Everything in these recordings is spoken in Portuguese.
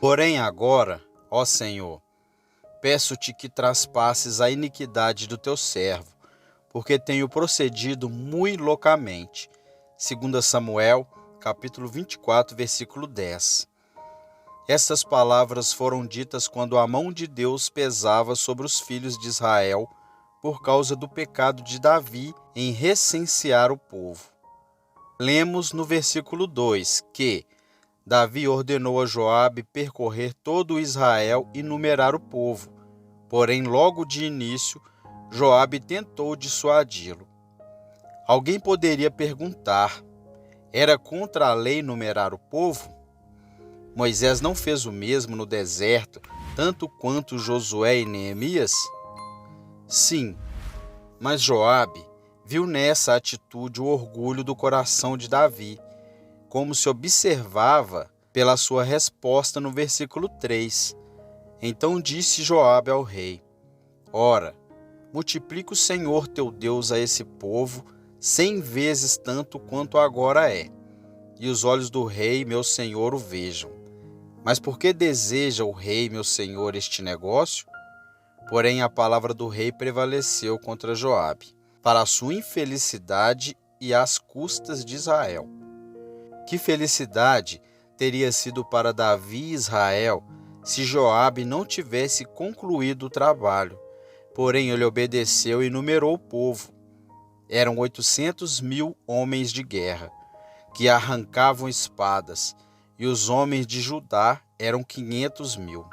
Porém agora, ó Senhor, peço-te que traspasses a iniquidade do teu servo, porque tenho procedido muito loucamente. 2 Samuel, capítulo 24, versículo 10. Estas palavras foram ditas quando a mão de Deus pesava sobre os filhos de Israel por causa do pecado de Davi em recensear o povo. Lemos no versículo 2 que Davi ordenou a Joabe percorrer todo o Israel e numerar o povo. Porém, logo de início, Joabe tentou dissuadi-lo. Alguém poderia perguntar: era contra a lei numerar o povo? Moisés não fez o mesmo no deserto, tanto quanto Josué e Neemias? Sim, mas Joabe viu nessa atitude o orgulho do coração de Davi, como se observava pela sua resposta no versículo 3. Então disse Joabe ao rei: ora, multiplica o Senhor teu Deus a esse povo 100 vezes tanto quanto agora é, e os olhos do rei, meu senhor, o vejam. Mas por que deseja o rei, meu senhor, este negócio? Porém, a palavra do rei prevaleceu contra Joabe, para a sua infelicidade e às custas de Israel. Que felicidade teria sido para Davi e Israel se Joabe não tivesse concluído o trabalho. Porém, ele obedeceu e numerou o povo. Eram 800.000 homens de guerra, que arrancavam espadas, e os homens de Judá eram 500.000.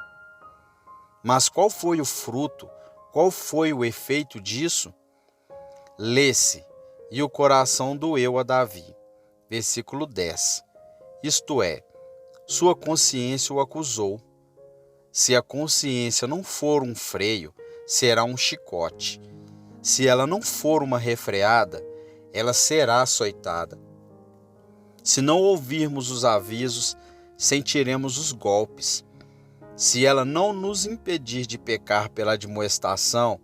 Mas qual foi o fruto? Qual foi o efeito disso? Lê-se: e o coração doeu a Davi. Versículo 10. Isto é, sua consciência o acusou. Se a consciência não for um freio, será um chicote. Se ela não for uma refreada, ela será açoitada. Se não ouvirmos os avisos, sentiremos os golpes. Se ela não nos impedir de pecar pela admoestação,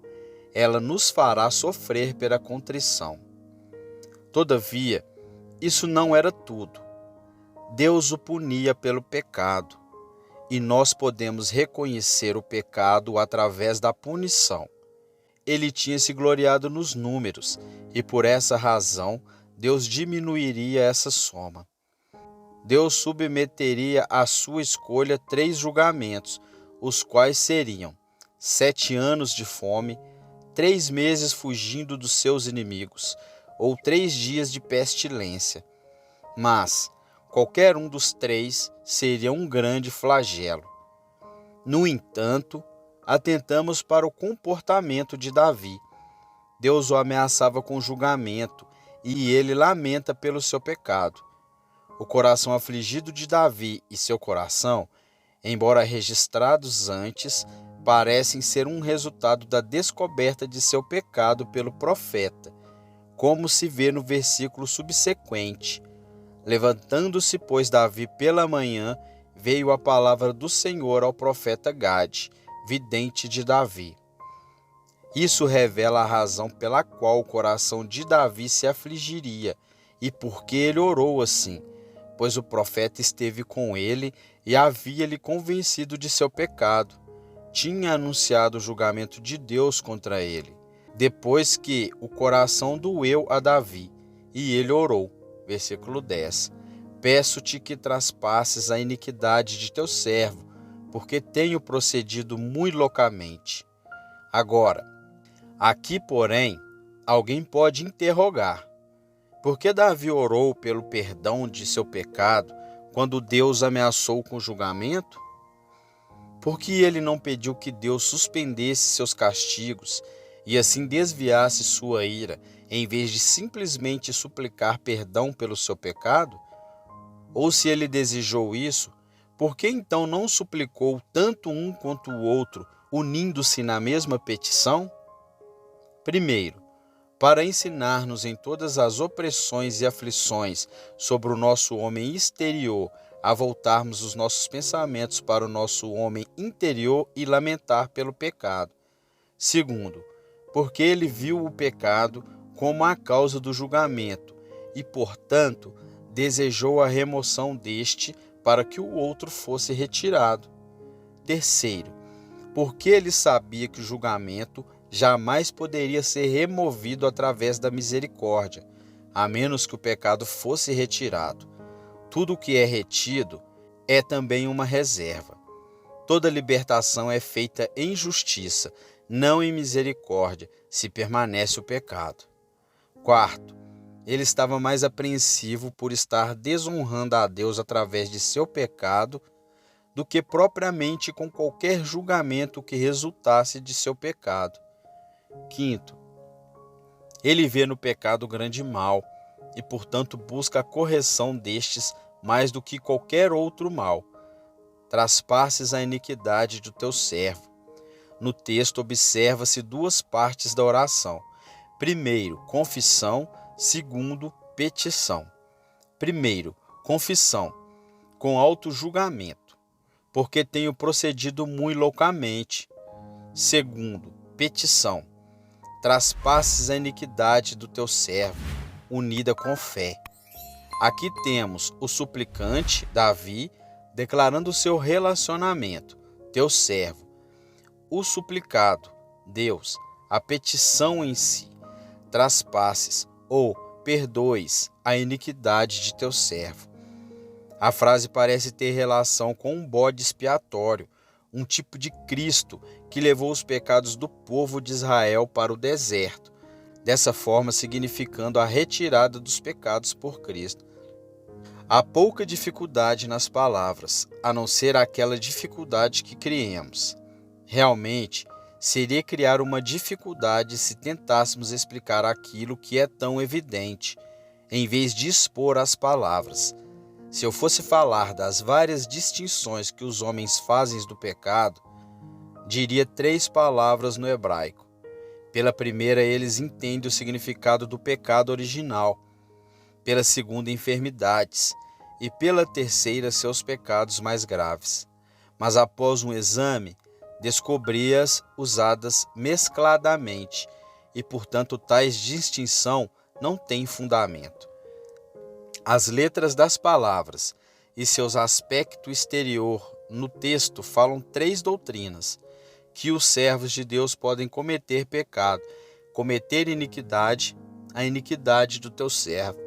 ela nos fará sofrer pela contrição. Todavia, isso não era tudo. Deus o punia pelo pecado, e nós podemos reconhecer o pecado através da punição. Ele tinha se gloriado nos números, e por essa razão Deus diminuiria essa soma. Deus submeteria à sua escolha 3 julgamentos, os quais seriam 7 anos de fome, 3 meses fugindo dos seus inimigos, ou 3 dias de pestilência. Mas qualquer um dos 3 seria um grande flagelo. No entanto, atentamos para o comportamento de Davi. Deus o ameaçava com julgamento, e ele lamenta pelo seu pecado. O coração afligido de Davi e seu coração, embora registrados antes, parecem ser um resultado da descoberta de seu pecado pelo profeta, como se vê no versículo subsequente. Levantando-se, pois, Davi pela manhã, veio a palavra do Senhor ao profeta Gade, vidente de Davi. Isso revela a razão pela qual o coração de Davi se afligiria e por que ele orou assim, pois o profeta esteve com ele e havia-lhe convencido de seu pecado. Tinha anunciado o julgamento de Deus contra ele, depois que o coração doeu a Davi, e ele orou. Versículo 10. Peço-te que traspasses a iniquidade de teu servo, porque tenho procedido muito loucamente. Agora, aqui, porém, alguém pode interrogar: por que Davi orou pelo perdão de seu pecado quando Deus ameaçou com julgamento? Por que ele não pediu que Deus suspendesse seus castigos e assim desviasse sua ira, em vez de simplesmente suplicar perdão pelo seu pecado? Ou se ele desejou isso, por que então não suplicou tanto um quanto o outro, unindo-se na mesma petição? Primeiro, para ensinar-nos em todas as opressões e aflições sobre o nosso homem exterior, a voltarmos os nossos pensamentos para o nosso homem interior e lamentar pelo pecado. Segundo, porque ele viu o pecado como a causa do julgamento e, portanto, desejou a remoção deste para que o outro fosse retirado. Terceiro, porque ele sabia que o julgamento jamais poderia ser removido através da misericórdia, a menos que o pecado fosse retirado. Tudo o que é retido é também uma reserva. Toda libertação é feita em justiça, não em misericórdia, se permanece o pecado. Quarto, ele estava mais apreensivo por estar desonrando a Deus através de seu pecado do que propriamente com qualquer julgamento que resultasse de seu pecado. Quinto, ele vê no pecado o grande mal e, portanto, busca a correção destes mais do que qualquer outro mal. Traspasses a iniquidade do teu servo. No texto observa-se duas partes da oração. Primeiro, confissão. Segundo, petição. Primeiro, confissão, com auto-julgamento, porque tenho procedido muito loucamente. Segundo, petição. Traspasses a iniquidade do teu servo, unida com fé. Aqui temos o suplicante, Davi, declarando seu relacionamento, teu servo. O suplicado, Deus, a petição em si, traspasses ou perdoes a iniquidade de teu servo. A frase parece ter relação com um bode expiatório, um tipo de Cristo que levou os pecados do povo de Israel para o deserto, dessa forma significando a retirada dos pecados por Cristo. Há pouca dificuldade nas palavras, a não ser aquela dificuldade que criemos. Realmente, seria criar uma dificuldade se tentássemos explicar aquilo que é tão evidente, em vez de expor as palavras. Se eu fosse falar das várias distinções que os homens fazem do pecado, diria 3 palavras no hebraico. Pela primeira, eles entendem o significado do pecado original. Pela segunda, enfermidades. E pela terceira, seus pecados mais graves. Mas após um exame, descobri-as usadas mescladamente e, portanto, tais distinção não têm fundamento. As letras das palavras e seus aspectos exterior no texto falam 3 doutrinas: que os servos de Deus podem cometer pecado, cometer iniquidade, a iniquidade do teu servo.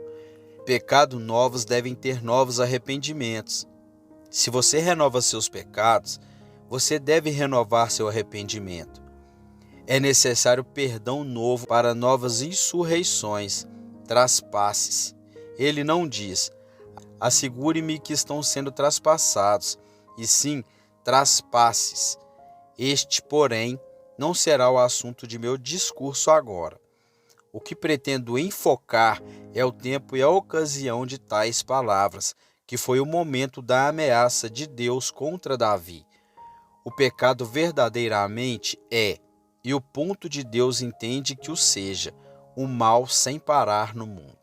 Pecado novos devem ter novos arrependimentos. Se você renova seus pecados, você deve renovar seu arrependimento. É necessário perdão novo para novas insurreições, traspasses. Ele não diz, assegure-me que estão sendo traspassados, e sim, traspasses. Este, porém, não será o assunto de meu discurso agora. O que pretendo enfocar é o tempo e a ocasião de tais palavras, que foi o momento da ameaça de Deus contra Davi. O pecado verdadeiramente é, e o ponto de Deus entende que o seja, o mal sem parar no mundo.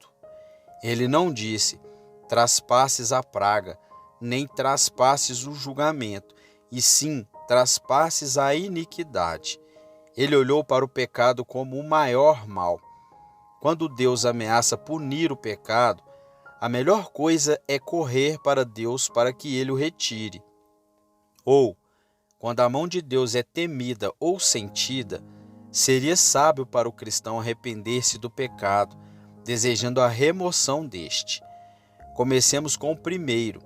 Ele não disse, traspasses a praga, nem traspasses o julgamento, e sim, traspasses a iniquidade. Ele olhou para o pecado como o maior mal. Quando Deus ameaça punir o pecado, a melhor coisa é correr para Deus para que ele o retire. Ou, quando a mão de Deus é temida ou sentida, seria sábio para o cristão arrepender-se do pecado, desejando a remoção deste. Comecemos com o primeiro,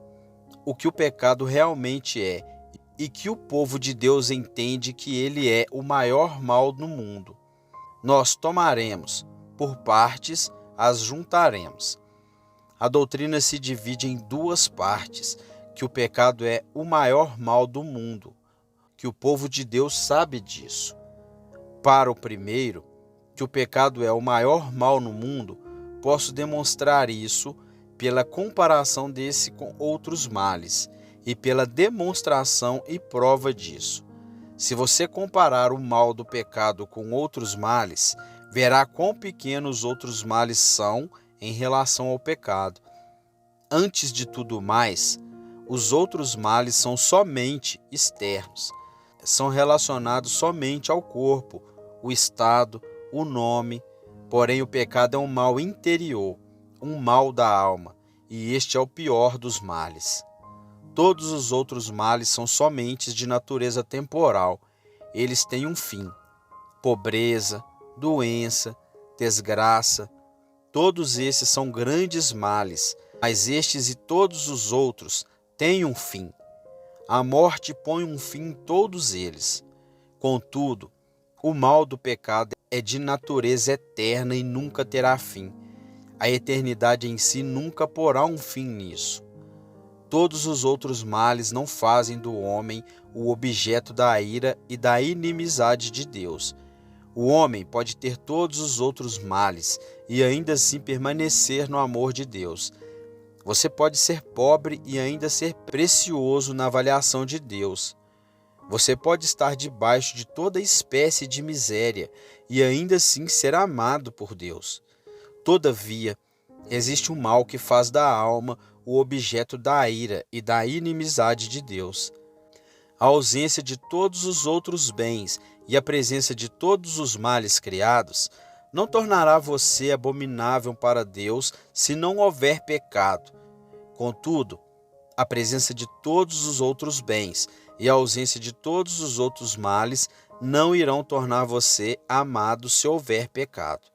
o que o pecado realmente é, e que o povo de Deus entende que ele é o maior mal no mundo. Nós tomaremos, por partes, as juntaremos. A doutrina se divide em 2 partes, que o pecado é o maior mal do mundo, que o povo de Deus sabe disso. Para o primeiro, que o pecado é o maior mal no mundo, posso demonstrar isso pela comparação desse com outros males e pela demonstração e prova disso. Se você comparar o mal do pecado com outros males, verá quão pequenos os outros males são em relação ao pecado. Antes de tudo mais, os outros males são somente externos. São relacionados somente ao corpo, o estado, o nome. Porém, o pecado é um mal interior, um mal da alma, e este é o pior dos males. Todos os outros males são somente de natureza temporal. Eles têm um fim: pobreza, doença, desgraça. Todos esses são grandes males, mas estes e todos os outros têm um fim. A morte põe um fim em todos eles. Contudo, o mal do pecado é de natureza eterna e nunca terá fim. A eternidade em si nunca porá um fim nisso. Todos os outros males não fazem do homem o objeto da ira e da inimizade de Deus. O homem pode ter todos os outros males e ainda assim permanecer no amor de Deus. Você pode ser pobre e ainda ser precioso na avaliação de Deus. Você pode estar debaixo de toda espécie de miséria e ainda assim ser amado por Deus. Todavia, existe um mal que faz da alma o objeto da ira e da inimizade de Deus. A ausência de todos os outros bens e a presença de todos os males criados não tornará você abominável para Deus se não houver pecado. Contudo, a presença de todos os outros bens e a ausência de todos os outros males não irão tornar você amado se houver pecado.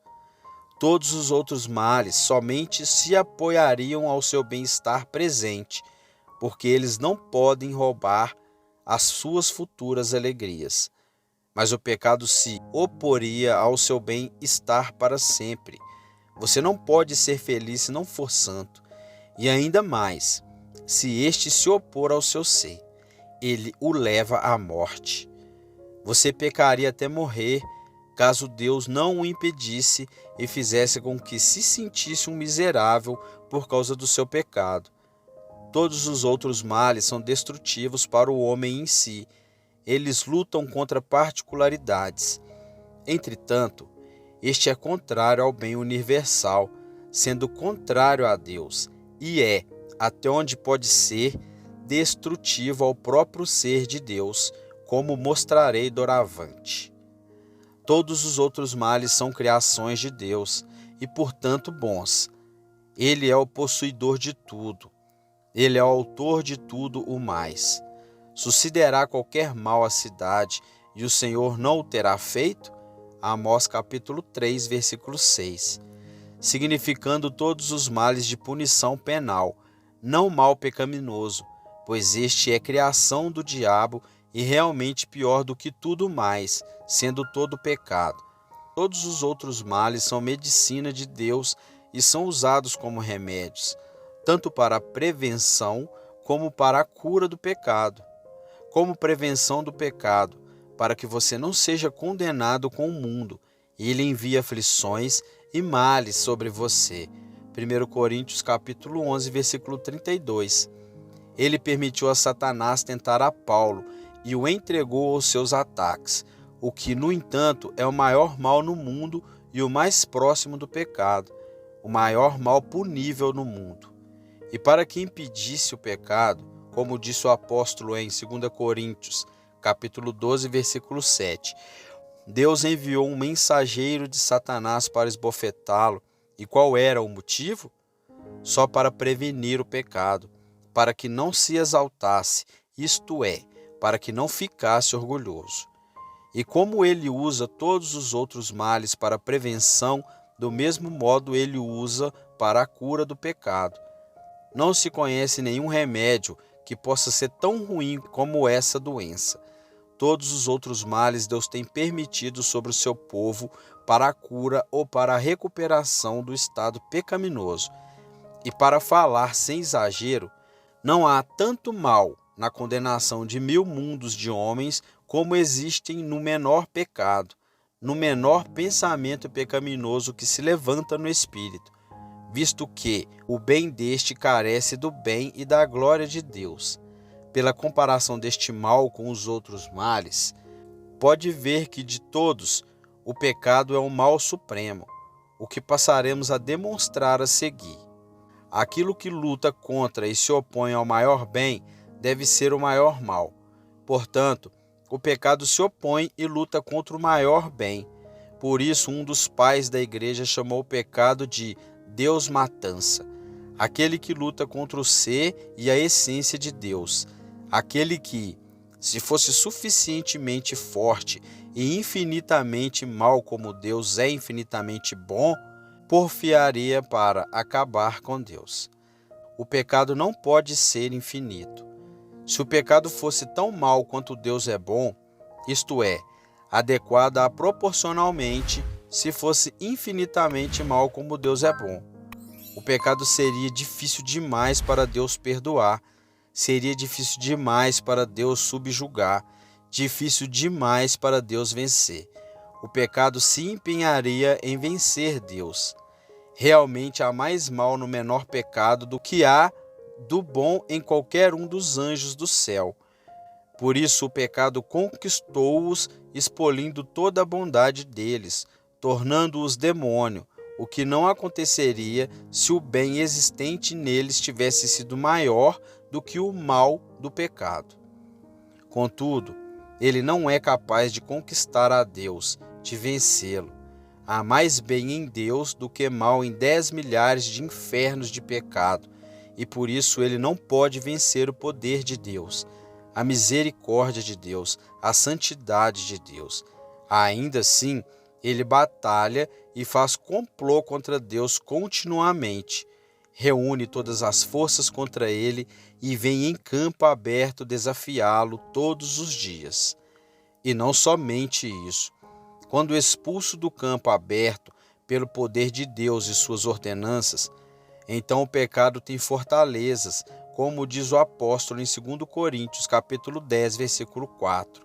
Todos os outros males somente se apoiariam ao seu bem-estar presente, porque eles não podem roubar as suas futuras alegrias. Mas o pecado se oporia ao seu bem-estar para sempre. Você não pode ser feliz se não for santo. E ainda mais, se este se opor ao seu ser, ele o leva à morte. Você pecaria até morrer, caso Deus não o impedisse e fizesse com que se sentisse um miserável por causa do seu pecado. Todos os outros males são destrutivos para o homem em si. Eles lutam contra particularidades. Entretanto, este é contrário ao bem universal, sendo contrário a Deus, e é, até onde pode ser, destrutivo ao próprio ser de Deus, como mostrarei doravante. Todos os outros males são criações de Deus e, portanto, bons. Ele é o possuidor de tudo. Ele é o autor de tudo o mais. Sucederá qualquer mal à cidade e o Senhor não o terá feito? Amós capítulo 3, versículo 6. Significando todos os males de punição penal, não mal pecaminoso, pois este é criação do diabo e realmente pior do que tudo mais, sendo todo pecado. Todos os outros males são medicina de Deus e são usados como remédios, tanto para a prevenção como para a cura do pecado. Como prevenção do pecado, para que você não seja condenado com o mundo, ele envia aflições e males sobre você. 1 Coríntios capítulo 11, versículo 32. Ele permitiu a Satanás tentar a Paulo e o entregou aos seus ataques, o que, no entanto, é o maior mal no mundo e o mais próximo do pecado, o maior mal punível no mundo. E para que impedisse o pecado, como disse o apóstolo em 2 Coríntios, capítulo 12, versículo 7, Deus enviou um mensageiro de Satanás para esbofetá-lo. E qual era o motivo? Só para prevenir o pecado, para que não se exaltasse, isto é, para que não ficasse orgulhoso. E como ele usa todos os outros males para a prevenção, do mesmo modo ele usa para a cura do pecado. Não se conhece nenhum remédio que possa ser tão ruim como essa doença. Todos os outros males Deus tem permitido sobre o seu povo para a cura ou para a recuperação do estado pecaminoso. E para falar sem exagero, não há tanto mal na condenação de 1000 mundos de homens como existem no menor pecado, no menor pensamento pecaminoso que se levanta no espírito, visto que o bem deste carece do bem e da glória de Deus. Pela comparação deste mal com os outros males, pode ver que de todos o pecado é o mal supremo, o que passaremos a demonstrar a seguir. Aquilo que luta contra e se opõe ao maior bem deve ser o maior mal. Portanto, o pecado se opõe e luta contra o maior bem. Por isso, um dos pais da igreja chamou o pecado de Deus matança. aquele que luta contra o ser e a essência de Deus, aquele que, se fosse suficientemente forte e infinitamente mal como Deus é infinitamente bom, porfiaria para acabar com Deus. O pecado não pode ser infinito. Se o pecado fosse tão mal quanto Deus é bom, isto é, adequado a proporcionalmente, se fosse infinitamente mal como Deus é bom, o pecado seria difícil demais para Deus perdoar, seria difícil demais para Deus subjugar, difícil demais para Deus vencer. O pecado se empenharia em vencer Deus. Realmente há mais mal no menor pecado do que há do bom em qualquer um dos anjos do céu. Por isso o pecado conquistou-os, expolindo toda a bondade deles, tornando-os demônio, o que não aconteceria se o bem existente neles tivesse sido maior do que o mal do pecado. Contudo, ele não é capaz de conquistar a Deus, de vencê-lo. Há mais bem em Deus do que mal em 10 milhares de infernos de pecado, e por isso ele não pode vencer o poder de Deus, a misericórdia de Deus, a santidade de Deus. Ainda assim, ele batalha e faz complô contra Deus continuamente, reúne todas as forças contra ele e vem em campo aberto desafiá-lo todos os dias. E não somente isso. Quando expulso do campo aberto pelo poder de Deus e suas ordenanças, então o pecado tem fortalezas, como diz o apóstolo em 2 Coríntios, capítulo 10, versículo 4.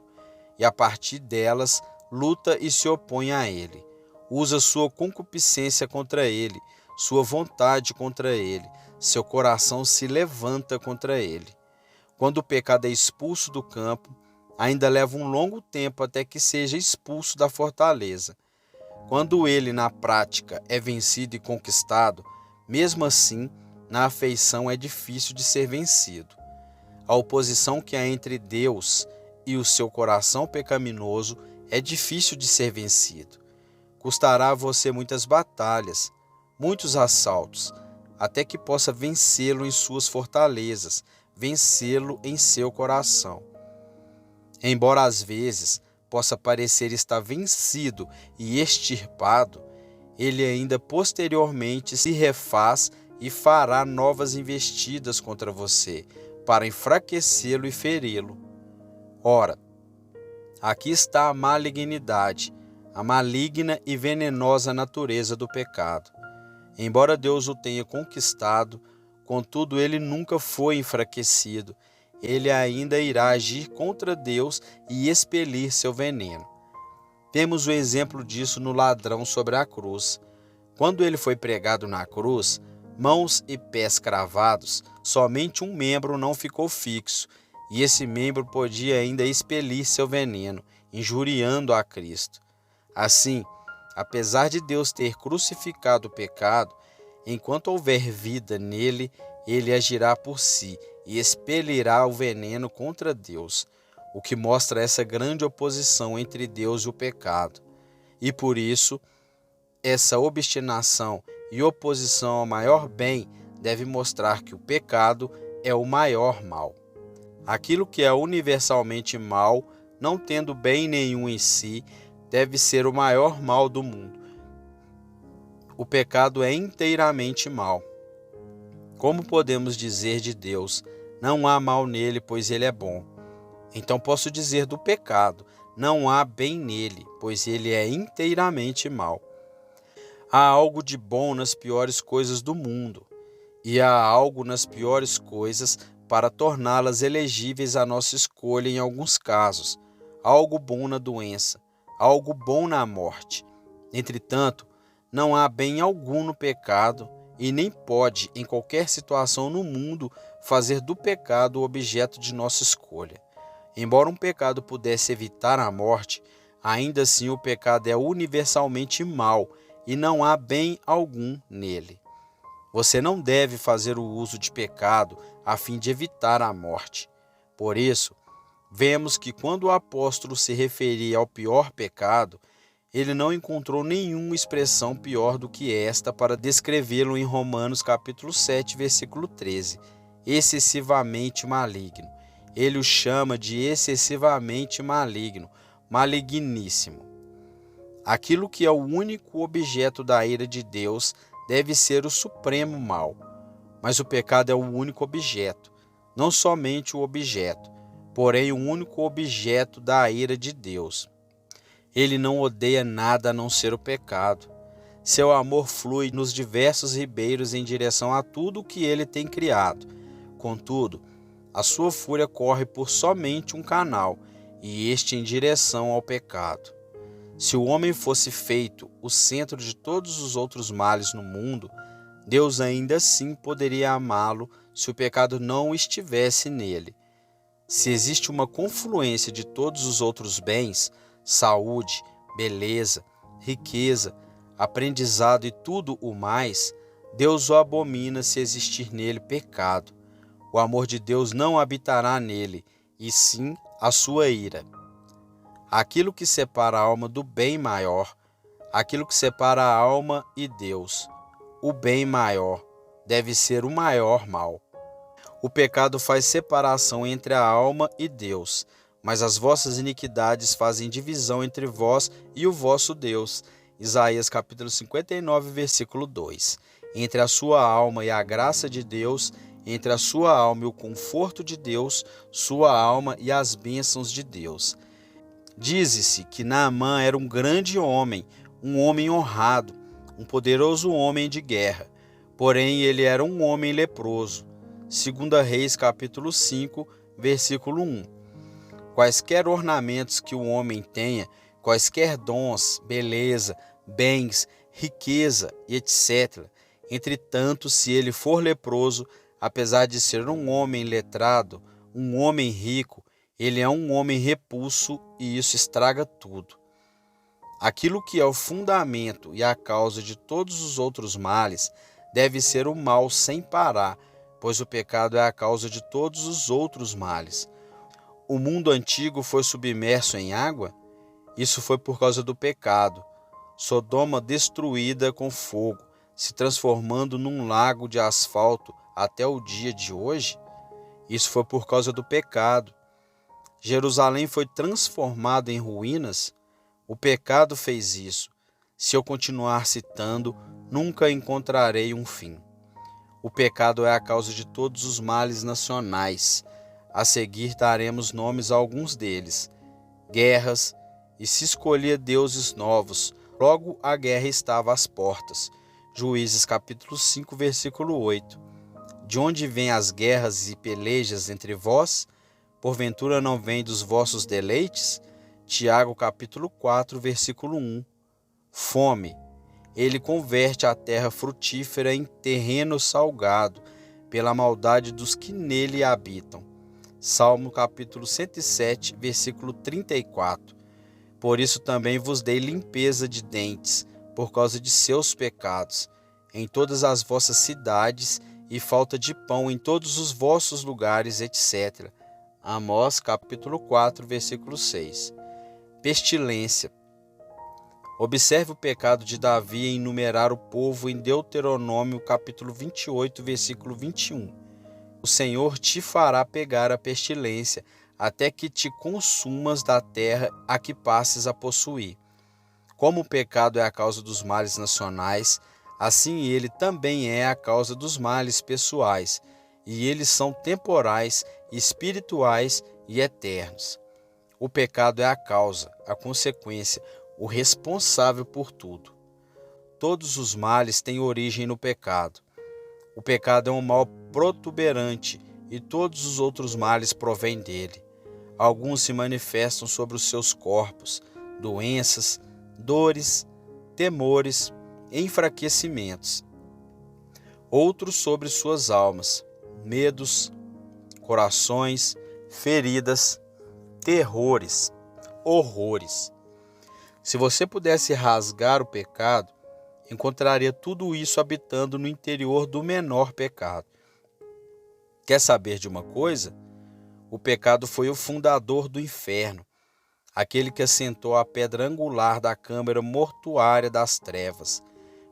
E a partir delas, luta e se opõe a ele. Usa sua concupiscência contra ele, sua vontade contra ele, seu coração se levanta contra ele. Quando o pecado é expulso do campo, ainda leva um longo tempo até que seja expulso da fortaleza. Quando ele, na prática, é vencido e conquistado, mesmo assim, na afeição é difícil de ser vencido. A oposição que há entre Deus e o seu coração pecaminoso é difícil de ser vencido. Custará a você muitas batalhas, muitos assaltos, até que possa vencê-lo em suas fortalezas, vencê-lo em seu coração. Embora às vezes possa parecer estar vencido e extirpado, ele ainda posteriormente se refaz e fará novas investidas contra você, para enfraquecê-lo e feri-lo. Ora, aqui está a malignidade, a maligna e venenosa natureza do pecado. Embora Deus o tenha conquistado, contudo ele nunca foi enfraquecido. Ele ainda irá agir contra Deus e expelir seu veneno. Temos o exemplo disso no ladrão sobre a cruz. Quando ele foi pregado na cruz, mãos e pés cravados, somente um membro não ficou fixo, e esse membro podia ainda expelir seu veneno, injuriando a Cristo. Assim, apesar de Deus ter crucificado o pecado, enquanto houver vida nele, ele agirá por si e expelirá o veneno contra Deus, o que mostra essa grande oposição entre Deus e o pecado. E por isso, essa obstinação e oposição ao maior bem deve mostrar que o pecado é o maior mal. Aquilo que é universalmente mal, não tendo bem nenhum em si, deve ser o maior mal do mundo. O pecado é inteiramente mal. Como podemos dizer de Deus, não há mal nele, pois ele é bom? Então posso dizer do pecado, não há bem nele, pois ele é inteiramente mal. Há algo de bom nas piores coisas do mundo, e há algo nas piores coisas para torná-las elegíveis à nossa escolha em alguns casos. Algo bom na doença, algo bom na morte. Entretanto, não há bem algum no pecado, e nem pode, em qualquer situação no mundo, fazer do pecado o objeto de nossa escolha. Embora um pecado pudesse evitar a morte, ainda assim o pecado é universalmente mau e não há bem algum nele. Você não deve fazer o uso de pecado a fim de evitar a morte. Por isso, vemos que quando o apóstolo se referia ao pior pecado, Ele não encontrou nenhuma expressão pior do que esta para descrevê-lo em Romanos capítulo 7, versículo 13. Excessivamente maligno. Ele o chama de excessivamente maligno, maligníssimo. Aquilo que é o único objeto da ira de Deus deve ser o supremo mal. Mas o pecado é o único objeto, não somente o objeto, porém o único objeto da ira de Deus. Ele não odeia nada a não ser o pecado. Seu amor flui nos diversos ribeiros em direção a tudo o que ele tem criado. Contudo, a sua fúria corre por somente um canal, e este em direção ao pecado. Se o homem fosse feito o centro de todos os outros males no mundo, Deus ainda assim poderia amá-lo se o pecado não estivesse nele. Se existe uma confluência de todos os outros bens, saúde, beleza, riqueza, aprendizado e tudo o mais, Deus o abomina se existir nele pecado. O amor de Deus não habitará nele, e sim a sua ira. Aquilo que separa a alma do bem maior, aquilo que separa a alma e Deus, o bem maior, deve ser o maior mal. O pecado faz separação entre a alma e Deus, mas as vossas iniquidades fazem divisão entre vós e o vosso Deus. Isaías capítulo 59, versículo 2. Entre a sua alma e a graça de Deus, entre a sua alma e o conforto de Deus, sua alma e as bênçãos de Deus. Diz-se que Naamã era um grande homem, um homem honrado, um poderoso homem de guerra. Porém, ele era um homem leproso. 2 Reis capítulo 5, versículo 1. Quaisquer ornamentos que o homem tenha, quaisquer dons, beleza, bens, riqueza e etc. Entretanto, se ele for leproso, apesar de ser um homem letrado, um homem rico, ele é um homem repulso e isso estraga tudo. Aquilo que é o fundamento e a causa de todos os outros males deve ser o mal sem parar, pois o pecado é a causa de todos os outros males. O mundo antigo foi submerso em água? Isso foi por causa do pecado. Sodoma destruída com fogo, se transformando num lago de asfalto até o dia de hoje? Isso foi por causa do pecado. Jerusalém foi transformada em ruínas? O pecado fez isso. Se eu continuar citando, nunca encontrarei um fim. O pecado é a causa de todos os males nacionais. A seguir daremos nomes a alguns deles. Guerras, e se escolhia deuses novos, logo a guerra estava às portas. Juízes capítulo 5, versículo 8. De onde vêm as guerras e pelejas entre vós? Porventura não vem dos vossos deleites? Tiago capítulo 4, versículo 1. Fome. Ele converte a terra frutífera em terreno salgado, pela maldade dos que nele habitam. Salmo capítulo 107, versículo 34. Por isso também vos dei limpeza de dentes, por causa de seus pecados, em todas as vossas cidades, e falta de pão em todos os vossos lugares, etc. Amós capítulo 4, versículo 6. Pestilência. Observe o pecado de Davi em numerar o povo em Deuteronômio capítulo 28, versículo 21. O Senhor te fará pegar a pestilência, até que te consumas da terra a que passes a possuir. Como o pecado é a causa dos males nacionais, assim ele também é a causa dos males pessoais, e eles são temporais, espirituais e eternos. O pecado é a causa, a consequência, o responsável por tudo. Todos os males têm origem no pecado. O pecado é um mal protuberante e todos os outros males provêm dele. Alguns se manifestam sobre os seus corpos, doenças, dores, temores, enfraquecimentos. Outros sobre suas almas, medos, corações, feridas, terrores, horrores. Se você pudesse rasgar o pecado, encontraria tudo isso habitando no interior do menor pecado. Quer saber de uma coisa? O pecado foi o fundador do inferno. aquele que assentou a pedra angular da câmara mortuária das trevas,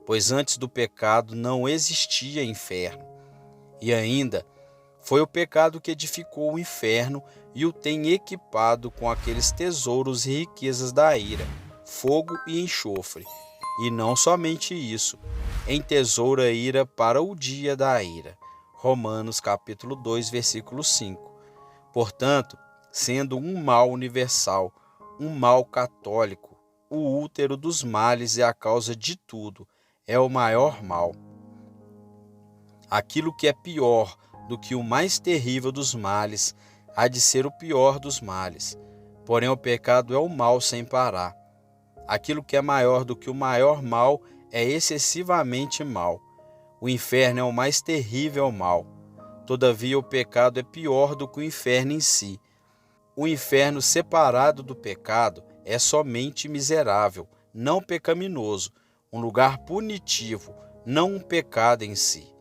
pois antes do pecado não existia inferno. E ainda, foi o pecado que edificou o inferno e o tem equipado com aqueles tesouros e riquezas da ira, fogo e enxofre. E não somente isso, entesoura a ira para o dia da ira. Romanos capítulo 2, versículo 5. Portanto, sendo um mal universal, um mal católico, o útero dos males é a causa de tudo, é o maior mal. Aquilo que é pior do que o mais terrível dos males há de ser o pior dos males. Porém, o pecado é o mal sem parar. Aquilo que é maior do que o maior mal é excessivamente mal. O inferno é o mais terrível mal. Todavia, o pecado é pior do que o inferno em si. O inferno separado do pecado é somente miserável, não pecaminoso, um lugar punitivo, não um pecado em si.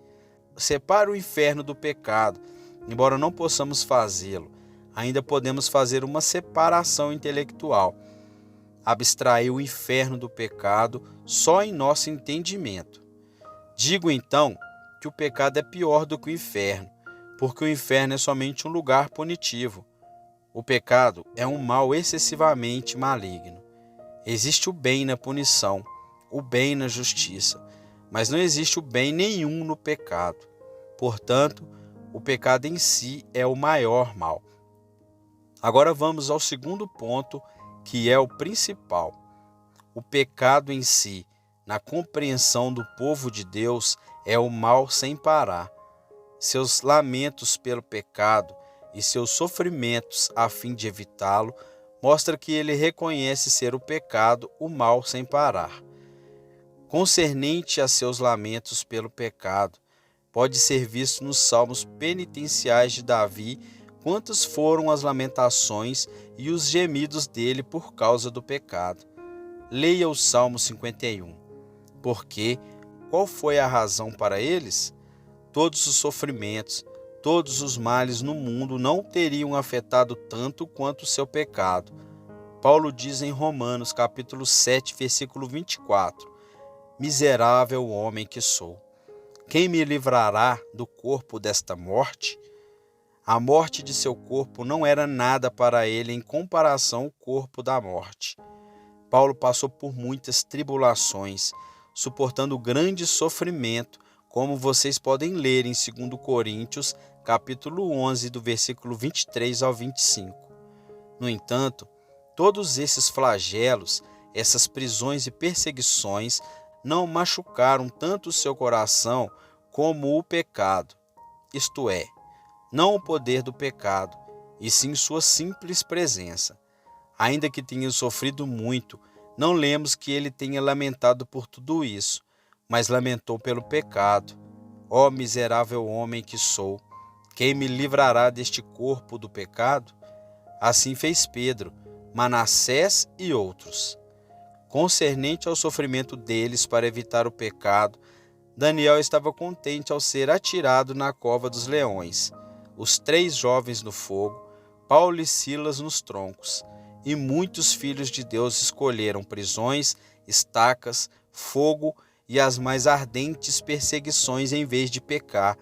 Separa o inferno do pecado. Embora não possamos fazê-lo, ainda podemos fazer uma separação intelectual. Abstrair o inferno do pecado só em nosso entendimento. Digo então que o pecado é pior do que o inferno, porque o inferno é somente um lugar punitivo. O pecado é um mal excessivamente maligno. Existe o bem na punição, o bem na justiça, mas não existe o bem nenhum no pecado. Portanto, o pecado em si é o maior mal. Agora vamos ao segundo ponto, que é o principal. O pecado em si, na compreensão do povo de Deus, é o mal sem parar. Seus lamentos pelo pecado e seus sofrimentos a fim de evitá-lo mostra que ele reconhece ser o pecado o mal sem parar. Concernente a seus lamentos pelo pecado, pode ser visto nos salmos penitenciais de Davi quantas foram as lamentações e os gemidos dele por causa do pecado. Leia o Salmo 51. Porque qual foi a razão para eles? Todos os sofrimentos, todos os males no mundo não teriam afetado tanto quanto o seu pecado. Paulo diz em Romanos capítulo 7, versículo 24: Miserável homem que sou, quem me livrará do corpo desta morte? A morte de seu corpo não era nada para ele em comparação ao corpo da morte. Paulo passou por muitas tribulações, suportando grande sofrimento, como vocês podem ler em 2 Coríntios, capítulo 11, do versículo 23 ao 25. No entanto, todos esses flagelos, essas prisões e perseguições não machucaram tanto o seu coração como o pecado, isto é, não o poder do pecado, e sim sua simples presença. Ainda que tenha sofrido muito, não lemos que ele tenha lamentado por tudo isso, mas lamentou pelo pecado. Ó miserável homem que sou, quem me livrará deste corpo do pecado? Assim fez Pedro, Manassés e outros. Concernente ao sofrimento deles para evitar o pecado, Daniel estava contente ao ser atirado na cova dos leões, os 3 jovens no fogo, Paulo e Silas nos troncos, e muitos filhos de Deus escolheram prisões, estacas, fogo e as mais ardentes perseguições em vez de pecar,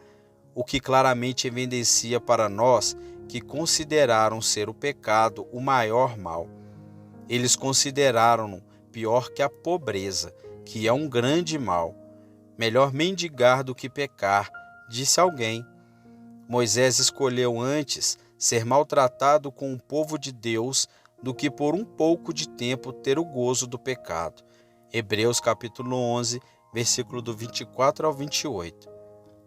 o que claramente evidencia para nós que consideraram ser o pecado o maior mal. Eles consideraram-no pior que a pobreza, que é um grande mal. Melhor mendigar do que pecar, disse alguém. Moisés escolheu antes ser maltratado com o povo de Deus do que por um pouco de tempo ter o gozo do pecado. Hebreus capítulo 11, versículo do 24 ao 28.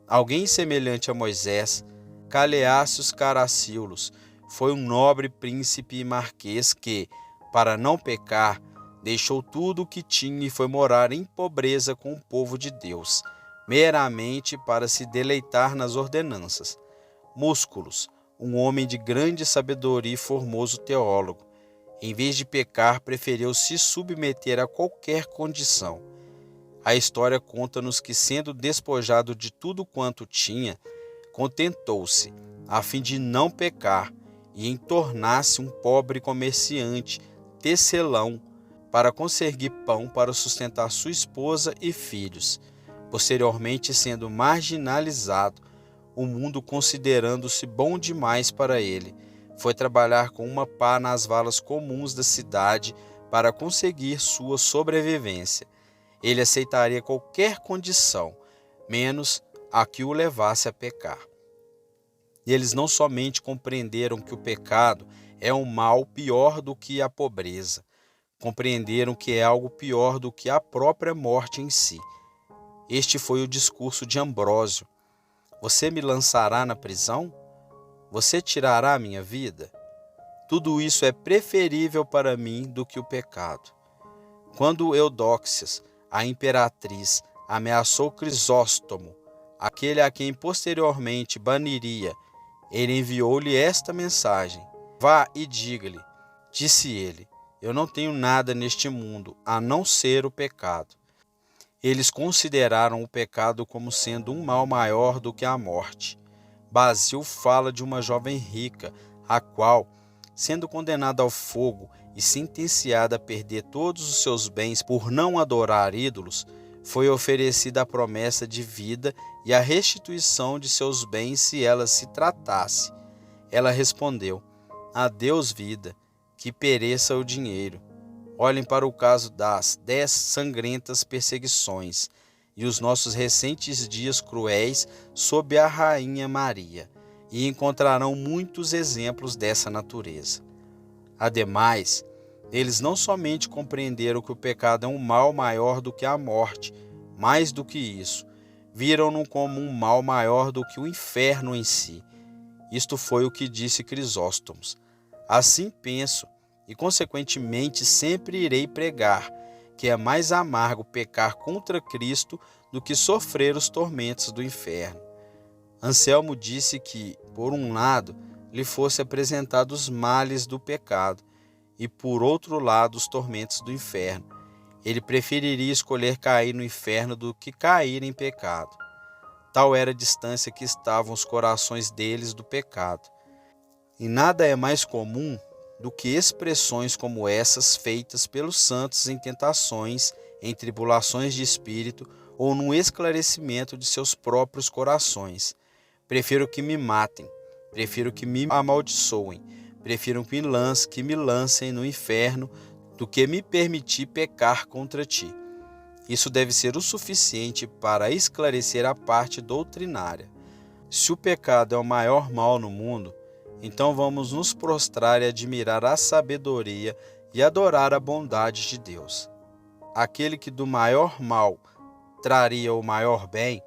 Alguém semelhante a Moisés, Caleácios Caracíolos, foi um nobre príncipe e marquês que, para não pecar, deixou tudo o que tinha e foi morar em pobreza com o povo de Deus, meramente para se deleitar nas ordenanças. Músculos, um homem de grande sabedoria e formoso teólogo, em vez de pecar, preferiu se submeter a qualquer condição. A história conta-nos que, sendo despojado de tudo quanto tinha, contentou-se, a fim de não pecar, e em tornar-se um pobre comerciante, tecelão para conseguir pão para sustentar sua esposa e filhos. Posteriormente, sendo marginalizado, o mundo considerando-se bom demais para ele, foi trabalhar com uma pá nas valas comuns da cidade para conseguir sua sobrevivência. Ele aceitaria qualquer condição, menos a que o levasse a pecar. E eles não somente compreenderam que o pecado é um mal pior do que a pobreza, compreenderam que é algo pior do que a própria morte em si. Este foi o discurso de Ambrósio. Você me lançará na prisão? Você tirará a minha vida? Tudo isso é preferível para mim do que o pecado. Quando Eudóxias, a imperatriz, ameaçou Crisóstomo, aquele a quem posteriormente baniria, ele enviou-lhe esta mensagem: vá e diga-lhe, disse ele, eu não tenho nada neste mundo a não ser o pecado. Eles consideraram o pecado como sendo um mal maior do que a morte. Basílio fala de uma jovem rica, a qual, sendo condenada ao fogo e sentenciada a perder todos os seus bens por não adorar ídolos, foi oferecida a promessa de vida e a restituição de seus bens se ela se tratasse. Ela respondeu: adeus, vida, que pereça o dinheiro. Olhem para o caso das 10 sangrentas perseguições e os nossos recentes dias cruéis sob a Rainha Maria, e encontrarão muitos exemplos dessa natureza. Ademais, eles não somente compreenderam que o pecado é um mal maior do que a morte, mais do que isso, viram-no como um mal maior do que o inferno em si. Isto foi o que disse Crisóstomo. Assim penso, e consequentemente sempre irei pregar, que é mais amargo pecar contra Cristo do que sofrer os tormentos do inferno. Anselmo disse que, por um lado, lhe fosse apresentado os males do pecado, e por outro lado os tormentos do inferno. Ele preferiria escolher cair no inferno do que cair em pecado. Tal era a distância que estavam os corações deles do pecado. E nada é mais comum do que expressões como essas feitas pelos santos em tentações, em tribulações de espírito ou no esclarecimento de seus próprios corações. Prefiro que me matem, prefiro que me amaldiçoem, prefiro que me lancem no inferno do que me permitir pecar contra ti. Isso deve ser o suficiente para esclarecer a parte doutrinária. Se o pecado é o maior mal no mundo, então vamos nos prostrar e admirar a sabedoria e adorar a bondade de Deus. Aquele que do maior mal traria o maior bem,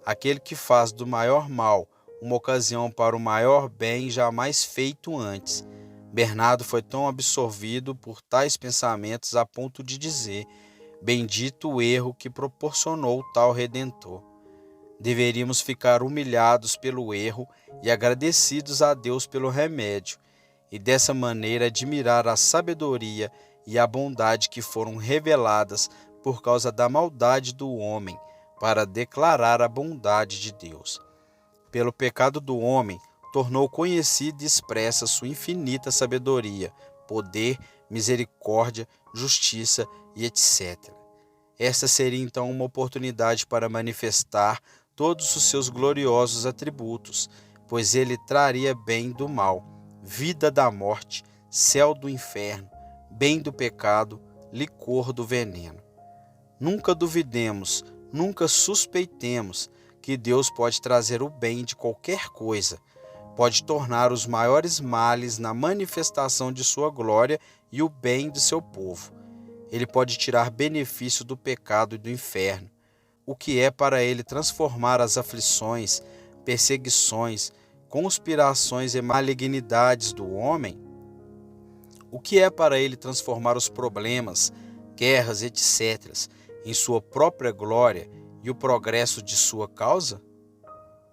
aquele que faz do maior mal uma ocasião para o maior bem jamais feito antes. Bernardo foi tão absorvido por tais pensamentos a ponto de dizer: bendito o erro que proporcionou tal Redentor. Deveríamos ficar humilhados pelo erro e agradecidos a Deus pelo remédio, e dessa maneira admirar a sabedoria e a bondade que foram reveladas por causa da maldade do homem, para declarar a bondade de Deus. Pelo pecado do homem, tornou conhecida e expressa sua infinita sabedoria, poder, misericórdia, justiça e etc. Esta seria então uma oportunidade para manifestar todos os seus gloriosos atributos, pois ele traria bem do mal, vida da morte, céu do inferno, bem do pecado, licor do veneno. Nunca duvidemos, nunca suspeitemos que Deus pode trazer o bem de qualquer coisa, pode tornar os maiores males na manifestação de sua glória e o bem de seu povo. Ele pode tirar benefício do pecado e do inferno. O que é para ele transformar as aflições, perseguições, conspirações e malignidades do homem? O que é para ele transformar os problemas, guerras, etc., em sua própria glória e o progresso de sua causa?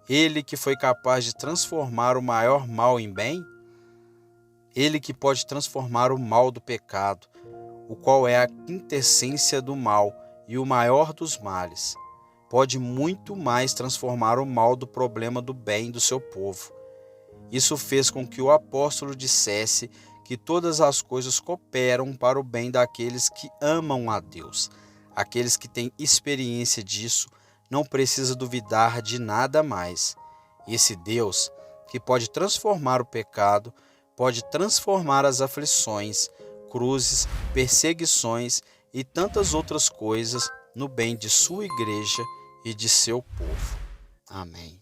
Ele que foi capaz de transformar o maior mal em bem? Ele que pode transformar o mal do pecado, o qual é a quintessência do mal e o maior dos males, pode muito mais transformar o mal do problema do bem do seu povo. Isso fez com que o apóstolo dissesse que que todas as coisas cooperam para o bem daqueles que amam a Deus. Aqueles que têm experiência disso não precisam duvidar de nada mais. Esse Deus, que pode transformar o pecado, pode transformar as aflições, cruzes, perseguições e tantas outras coisas no bem de sua igreja e de seu povo. Amém.